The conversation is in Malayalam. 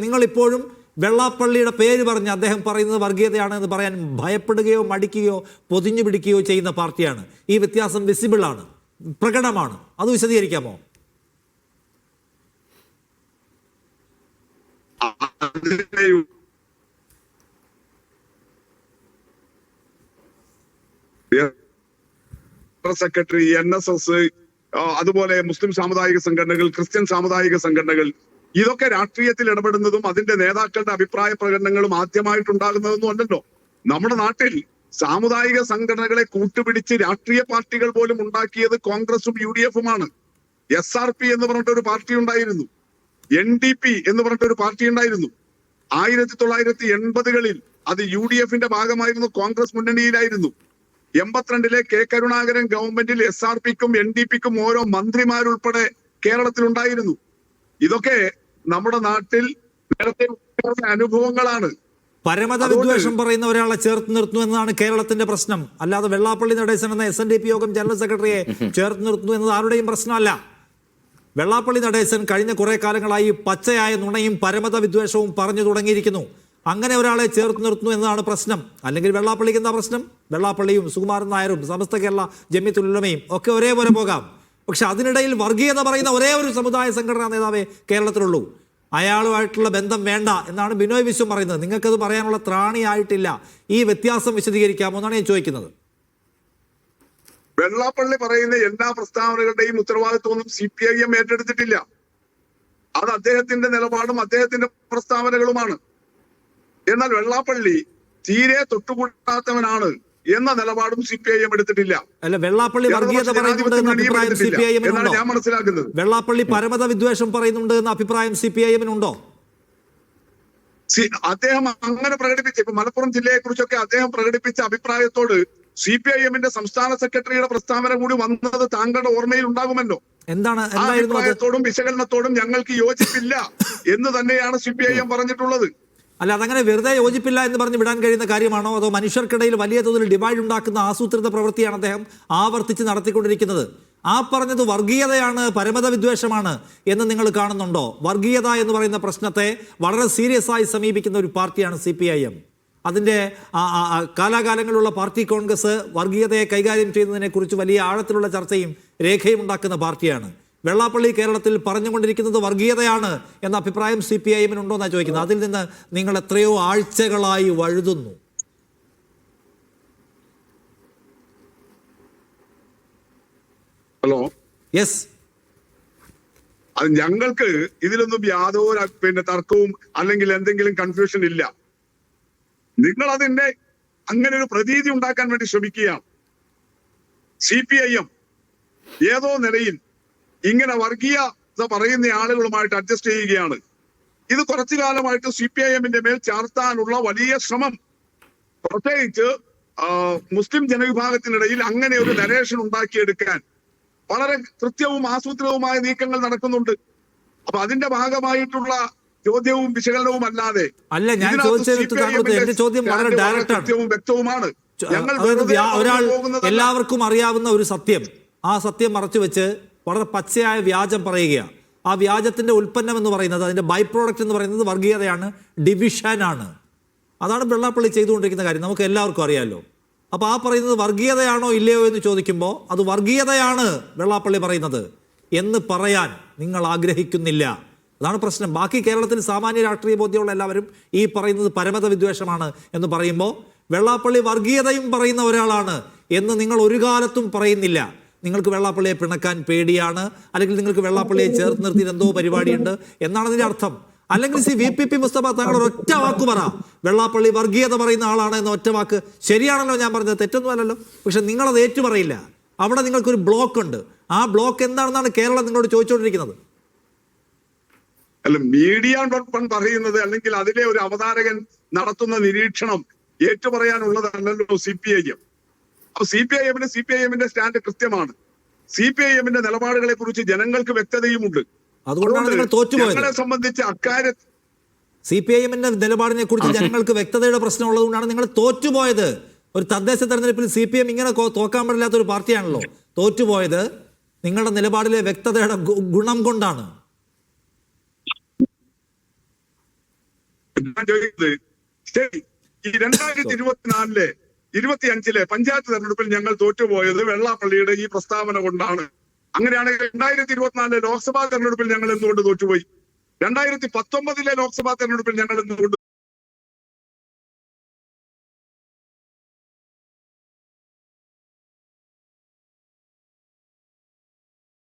നിങ്ങൾ ഇപ്പോഴും വെള്ളാപ്പള്ളിയുടെ പേര് പറഞ്ഞ് അദ്ദേഹം പറയുന്നത് വർഗീയതയാണ് എന്ന് പറയാൻ ഭയപ്പെടുകയോ മടിക്കുകയോ പൊതിഞ്ഞു പിടിക്കുകയോ ചെയ്യുന്ന പാർട്ടിയാണ്. ഈ വ്യത്യാസം വിസിബിൾ ആണ്, പ്രകടമാണ്. അത് വിശദീകരിക്കാമോ? സെക്രട്ടറി, NSS, അതുപോലെ മുസ്ലിം സാമുദായിക സംഘടനകൾ, ക്രിസ്ത്യൻ സാമുദായിക സംഘടനകൾ, ഇതൊക്കെ രാഷ്ട്രീയത്തിൽ ഇടപെടുന്നതും അതിന്റെ നേതാക്കളുടെ അഭിപ്രായ പ്രകടനങ്ങളും ആദ്യമായിട്ടുണ്ടാകുന്നതൊന്നും അല്ലല്ലോ. നമ്മുടെ നാട്ടിൽ സാമുദായിക സംഘടനകളെ കൂട്ടുപിടിച്ച് രാഷ്ട്രീയ പാർട്ടികൾ പോലും ഉണ്ടാക്കിയത് കോൺഗ്രസും UDF-ഉമാണ്. SRP എന്ന് പറഞ്ഞിട്ട് ഒരു പാർട്ടി ഉണ്ടായിരുന്നു, NDP എന്ന് പറഞ്ഞിട്ട് ഒരു പാർട്ടി ഉണ്ടായിരുന്നു. 1980-കളിൽ അത് UDF-ന്റെ ഭാഗമായിരുന്നു, കോൺഗ്രസ് മുന്നണിയിലായിരുന്നു. 82-ലെ K. കരുണാകരൻ ഗവൺമെന്റിൽ SRP-ക്കും NDP-ക്കും ഓരോ മന്ത്രിമാരുൾപ്പെടെ കേരളത്തിലുണ്ടായിരുന്നു. ഇതൊക്കെ നമ്മുടെ നാട്ടിൽ നേരത്തെ അനുഭവങ്ങളാണ്. പരമത വിദ്വേഷം പറയുന്ന ഒരാളെ ചേർത്ത് നിർത്തുന്നു എന്നതാണ് കേരളത്തിന്റെ പ്രശ്നം. അല്ലാതെ വെള്ളാപ്പള്ളി നടേശൻ എന്ന SNDP യോഗം ജനറൽ സെക്രട്ടറിയെ ചേർത്ത് നിർത്തുന്നു എന്നത് ആരുടെയും പ്രശ്നമല്ല. വെള്ളാപ്പള്ളി നടേശൻ കഴിഞ്ഞ കുറെ കാലങ്ങളായി പച്ചയായ നുണയും പരമത വിദ്വേഷവും പറഞ്ഞു തുടങ്ങിയിരിക്കുന്നു. അങ്ങനെ ഒരാളെ ചേർത്ത് നിർത്തുന്നു എന്നതാണ് പ്രശ്നം. അല്ലെങ്കിൽ വെള്ളാപ്പള്ളിക്ക് എന്താ പ്രശ്നം? വെള്ളാപ്പള്ളിയും സുകുമാരൻ നായരും സമസ്ത കേരള ജമിയത്തുൽ ഉലമയും ഒക്കെ ഒരേപോലെ പോകാം. പക്ഷെ അതിനിടയിൽ വർഗീയത പറയുന്ന ഒരേ ഒരു സമുദായ സംഘടനാ നേതാവേ കേരളത്തിലുള്ളൂ. അയാളുമായിട്ടുള്ള ബന്ധം വേണ്ട എന്നാണ് ബിനോയ് വിശ്വം പറയുന്നത്. നിങ്ങൾക്കത് പറയാനുള്ള ത്രാണിയായിട്ടില്ല. ഈ വ്യത്യാസം വിശദീകരിക്കാമോ എന്നാണ് ഞാൻ ചോദിക്കുന്നത്. വെള്ളാപ്പള്ളി പറയുന്ന എല്ലാ പ്രസ്താവനകളുടെയും ഉത്തരവാദിത്വമൊന്നും CPIM ഏറ്റെടുത്തിട്ടില്ല. അത് അദ്ദേഹത്തിന്റെ നിലപാടും അദ്ദേഹത്തിന്റെ പ്രസ്താവനകളുമാണ്. എന്നാൽ വെള്ളാപ്പള്ളി തീരെ തൊട്ടുകൂടാത്തവനാണ് എന്ന നിലപാടും CPIM എടുത്തിട്ടില്ല. അല്ല, വെള്ളാപ്പള്ളി വർഗീയത പറയുന്നുണ്ട് എന്ന അഭിപ്രായം CPIM-നുണ്ടോ? ഞാൻ മനസ്സിലാക്കുന്നത് വെള്ളാപ്പള്ളി പരമത വിദ്വേഷം പറയുന്നുണ്ട് എന്ന അഭിപ്രായം CPIM-നുണ്ടോ? അദ്ദേഹം അങ്ങനെ പ്രകടിപ്പിച്ച, ഇപ്പൊ മലപ്പുറം ജില്ലയെ കുറിച്ചൊക്കെ അദ്ദേഹം പ്രകടിപ്പിച്ച അഭിപ്രായത്തോട് CPIM-ന്റെ സംസ്ഥാന സെക്രട്ടറിയുടെ പ്രസ്താവന കൂടി വന്നത് താങ്കളുടെ ഓർമ്മയിൽ ഉണ്ടാകുമല്ലോ. എന്താണ് അഭിപ്രായത്തോടും വിശകലനത്തോടും ഞങ്ങൾക്ക് യോജിപ്പില്ല എന്ന് തന്നെയാണ് CPIM പറഞ്ഞിട്ടുള്ളത്. അല്ല, അതങ്ങനെ വെറുതെ യോജിപ്പില്ല എന്ന് പറഞ്ഞ് വിടാൻ കഴിയുന്ന കാര്യമാണോ? അതോ മനുഷ്യർക്കിടയിൽ വലിയ തോതിൽ ഡിവൈഡ് ഉണ്ടാക്കുന്ന ആസൂത്രിത പ്രവൃത്തിയാണ് അദ്ദേഹം ആവർത്തിച്ച് നടത്തിക്കൊണ്ടിരിക്കുന്നത്? ആ പറഞ്ഞത് വർഗീയതയാണ്, പരമത വിദ്വേഷമാണ് എന്ന് നിങ്ങൾ കാണുന്നുണ്ടോ? വർഗീയത എന്ന് പറയുന്ന പ്രശ്നത്തെ വളരെ സീരിയസ് ആയി സമീപിക്കുന്ന ഒരു പാർട്ടിയാണ് CPIM. അതിൻ്റെ കാലാകാലങ്ങളിലുള്ള പാർട്ടി കോൺഗ്രസ് വർഗീയതയെ കൈകാര്യം ചെയ്യുന്നതിനെ കുറിച്ച് വലിയ ആഴത്തിലുള്ള ചർച്ചയും രേഖയും ഉണ്ടാക്കുന്ന പാർട്ടിയാണ്. വെള്ളാപ്പള്ളി കേരളത്തിൽ പറഞ്ഞുകൊണ്ടിരിക്കുന്നത് വർഗീയതയാണ് എന്ന അഭിപ്രായം CPIM-നുണ്ടോ എന്നാണ് ചോദിക്കുന്നത്. അതിൽ നിന്ന് നിങ്ങൾ എത്രയോ ആഴ്ചകളായി വഴുതുന്നു. Hello, yes. അത് ഞങ്ങൾക്ക് ഇതിലൊന്നും യാതൊരു തർക്കവും അല്ലെങ്കിൽ എന്തെങ്കിലും കൺഫ്യൂഷൻ ഇല്ല. നിങ്ങൾ അതിന്റെ അങ്ങനെ ഒരു പ്രതീതി ഉണ്ടാക്കാൻ വേണ്ടി ശ്രമിക്കുകയാണ്. CPIM ഏതോ നിലയിൽ ഇങ്ങനെ വർഗീയത പറയുന്ന ആളുകളുമായിട്ട് അഡ്ജസ്റ്റ് ചെയ്യുകയാണ്. ഇത് കുറച്ചു കാലമായിട്ട് CPIM-ന്റെ മേൽ ചാർത്താനുള്ള വലിയ ശ്രമം, പ്രത്യേകിച്ച് മുസ്ലിം ജനവിഭാഗത്തിനിടയിൽ അങ്ങനെ ഒരു നരേഷൻ ഉണ്ടാക്കിയെടുക്കാൻ വളരെ കൃത്യവും ആസൂത്രിതവുമായ നീക്കങ്ങൾ നടക്കുന്നുണ്ട്. അപ്പൊ അതിന്റെ ഭാഗമായിട്ടുള്ള ചോദ്യവും വിശകലനവും അല്ലാതെ അല്ല, ഞാൻ ചോദ്യം വളരെ ഡയറക്റ്റ് ആണ്, വ്യക്തവുമാണ്. ഒരാൾ എല്ലാവർക്കും അറിയാവുന്ന ഒരു സത്യം, ആ സത്യം മറച്ചു വെച്ച് വളരെ പച്ചയായ വ്യാജം പറയുകയാണ്. ആ വ്യാജത്തിന്റെ ഉൽപ്പന്നം എന്ന് പറയുന്നത്, അതിന്റെ ബൈ പ്രോഡക്റ്റ് എന്ന് പറയുന്നത് വർഗീയതയാണ്, ഡിവിഷനാണ്. അതാണ് വെള്ളാപ്പള്ളി ചെയ്തുകൊണ്ടിരിക്കുന്ന കാര്യം, നമുക്ക് എല്ലാവർക്കും അറിയാമല്ലോ. അപ്പോൾ ആ പറയുന്നത് വർഗീയതയാണോ ഇല്ലയോ എന്ന് ചോദിക്കുമ്പോൾ അത് വർഗീയതയാണ് വെള്ളാപ്പള്ളി പറയുന്നത് എന്ന് പറയാൻ നിങ്ങൾ ആഗ്രഹിക്കുന്നില്ല. അതാണ് പ്രശ്നം. ബാക്കി കേരളത്തിൽ സാമാന്യ രാഷ്ട്രീയ ബോധ്യമുള്ള എല്ലാവരും ഈ പറയുന്നത് പരമത വിദ്വേഷമാണ് എന്ന് പറയുമ്പോൾ വെള്ളാപ്പള്ളി വർഗീയതയും പറയുന്ന ഒരാളാണ് എന്ന് നിങ്ങൾ ഒരു കാലത്തും പറയുന്നില്ല. നിങ്ങൾക്ക് വെള്ളാപ്പള്ളിയെ പിണക്കാൻ പേടിയാണ്, അല്ലെങ്കിൽ നിങ്ങൾക്ക് വെള്ളാപ്പള്ളിയെ ചേർത്ത് നിർത്തി എന്തോ പരിപാടിയുണ്ട് എന്നാണ് അതിൻ്റെ അർത്ഥം. അല്ലെങ്കിൽ VPP മുസ്തഫ താങ്കൾ ഒറ്റ വാക്ക് പറ, വെള്ളാപ്പള്ളി വർഗീയത പറയുന്ന ആളാണ് എന്ന ഒറ്റ വാക്ക്. ശരിയാണല്ലോ ഞാൻ പറഞ്ഞത്, തെറ്റൊന്നും അല്ലല്ലോ. പക്ഷെ നിങ്ങളത് ഏറ്റുപറയില്ല. അവിടെ നിങ്ങൾക്കൊരു ബ്ലോക്ക് ഉണ്ട്. ആ ബ്ലോക്ക് എന്താണെന്നാണ് കേരളം നിങ്ങളോട് ചോദിച്ചുകൊണ്ടിരിക്കുന്നത്. അല്ല, മീഡിയ പറയുന്നത് അല്ലെങ്കിൽ അതിലെ ഒരു അവതാരകൻ നടത്തുന്ന നിരീക്ഷണം ഏറ്റുപറയാനുള്ളതല്ലല്ലോ CPIM. അപ്പൊ CPIM-ന്റെ സ്റ്റാൻഡ് കൃത്യമാണ്. CPIM-ന്റെ നിലപാടുകളെ കുറിച്ച് ജനങ്ങൾക്ക് വ്യക്തതയുമുണ്ട്. അതുകൊണ്ടാണ് നിങ്ങൾ തോറ്റുപോയത്. ഞങ്ങളെ സംബന്ധിച്ച് അക്കാര്യത്തിൽ CPIM-ന്റെ നിലപാടിനെ കുറിച്ച് ജനങ്ങൾക്ക് വ്യക്തതയുടെ പ്രശ്നം ഉള്ളതുകൊണ്ടാണ് നിങ്ങൾ തോറ്റുപോയത്. ഒരു തദ്ദേശ തെരഞ്ഞെടുപ്പിൽ CPM ഇങ്ങനെ തോക്കാൻ പാടില്ലാത്ത ഒരു പാർട്ടിയാണല്ലോ. തോറ്റുപോയത് നിങ്ങളുടെ നിലപാടിലെ വ്യക്തതയുടെ ഗുണം കൊണ്ടാണ്. ഞാൻ ചോദിക്കുന്നത്, ശരി, ഈ 2024-ലെ 25-ലെ പഞ്ചായത്ത് തെരഞ്ഞെടുപ്പിൽ ഞങ്ങൾ തോറ്റുപോയത് വെള്ളാപ്പള്ളിയുടെ ഈ പ്രസ്താവന കൊണ്ടാണ്. അങ്ങനെയാണെങ്കിൽ 2024-ലെ ലോക്സഭാ തെരഞ്ഞെടുപ്പിൽ ഞങ്ങൾ എന്തുകൊണ്ട് തോറ്റുപോയി? 2019-ലെ ലോക്സഭാ തെരഞ്ഞെടുപ്പിൽ ഞങ്ങൾ എന്തുകൊണ്ട്